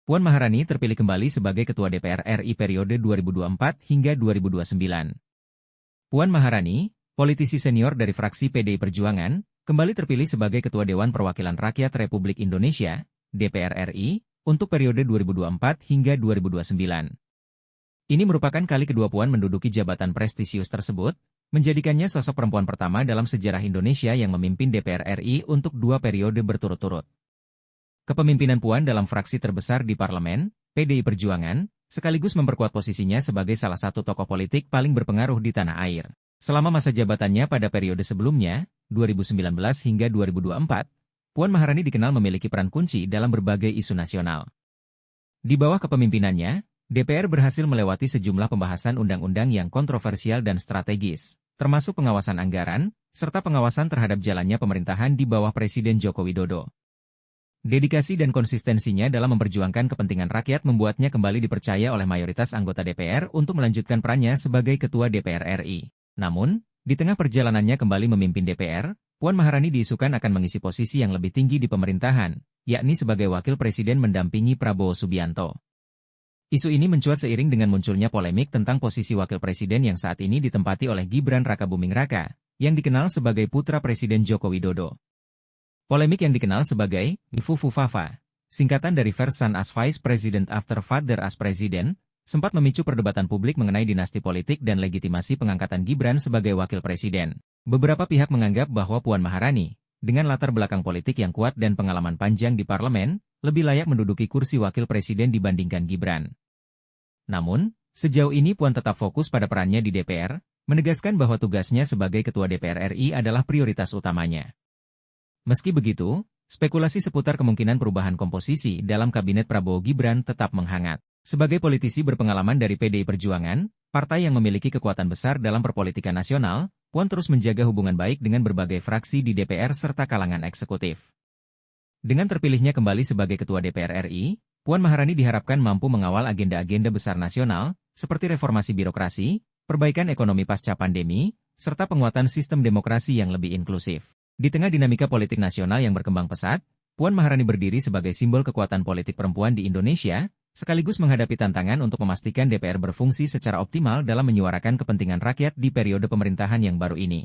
Puan Maharani terpilih kembali sebagai Ketua DPR RI periode 2024 hingga 2029. Puan Maharani, politisi senior dari fraksi PDI Perjuangan, kembali terpilih sebagai Ketua Dewan Perwakilan Rakyat Republik Indonesia, DPR RI, untuk periode 2024 hingga 2029. Ini merupakan kali kedua Puan menduduki jabatan prestisius tersebut, menjadikannya sosok perempuan pertama dalam sejarah Indonesia yang memimpin DPR RI untuk 2 periode berturut-turut. Kepemimpinan Puan dalam fraksi terbesar di parlemen, PDI Perjuangan, sekaligus memperkuat posisinya sebagai salah satu tokoh politik paling berpengaruh di tanah air. Selama masa jabatannya pada periode sebelumnya, 2019 hingga 2024, Puan Maharani dikenal memiliki peran kunci dalam berbagai isu nasional. Di bawah kepemimpinannya, DPR berhasil melewati sejumlah pembahasan undang-undang yang kontroversial dan strategis, termasuk pengawasan anggaran, serta pengawasan terhadap jalannya pemerintahan di bawah Presiden Joko Widodo. Dedikasi dan konsistensinya dalam memperjuangkan kepentingan rakyat membuatnya kembali dipercaya oleh mayoritas anggota DPR untuk melanjutkan perannya sebagai Ketua DPR RI. Namun, di tengah perjalanannya kembali memimpin DPR, Puan Maharani diisukan akan mengisi posisi yang lebih tinggi di pemerintahan, yakni sebagai Wakil Presiden mendampingi Prabowo Subianto. Isu ini mencuat seiring dengan munculnya polemik tentang posisi Wakil Presiden yang saat ini ditempati oleh Gibran Rakabuming Raka, yang dikenal sebagai putra Presiden Joko Widodo. Polemik yang dikenal sebagai Fufufafa, singkatan dari First Son as Vice President After Father as President, sempat memicu perdebatan publik mengenai dinasti politik dan legitimasi pengangkatan Gibran sebagai Wakil Presiden. Beberapa pihak menganggap bahwa Puan Maharani, dengan latar belakang politik yang kuat dan pengalaman panjang di parlemen, lebih layak menduduki kursi Wakil Presiden dibandingkan Gibran. Namun, sejauh ini Puan tetap fokus pada perannya di DPR, menegaskan bahwa tugasnya sebagai Ketua DPR RI adalah prioritas utamanya. Meski begitu, spekulasi seputar kemungkinan perubahan komposisi dalam kabinet Prabowo Gibran tetap menghangat. Sebagai politisi berpengalaman dari PDI Perjuangan, partai yang memiliki kekuatan besar dalam perpolitikan nasional, Puan terus menjaga hubungan baik dengan berbagai fraksi di DPR serta kalangan eksekutif. Dengan terpilihnya kembali sebagai Ketua DPR RI, Puan Maharani diharapkan mampu mengawal agenda-agenda besar nasional, seperti reformasi birokrasi, perbaikan ekonomi pasca pandemi, serta penguatan sistem demokrasi yang lebih inklusif. Di tengah dinamika politik nasional yang berkembang pesat, Puan Maharani berdiri sebagai simbol kekuatan politik perempuan di Indonesia, sekaligus menghadapi tantangan untuk memastikan DPR berfungsi secara optimal dalam menyuarakan kepentingan rakyat di periode pemerintahan yang baru ini.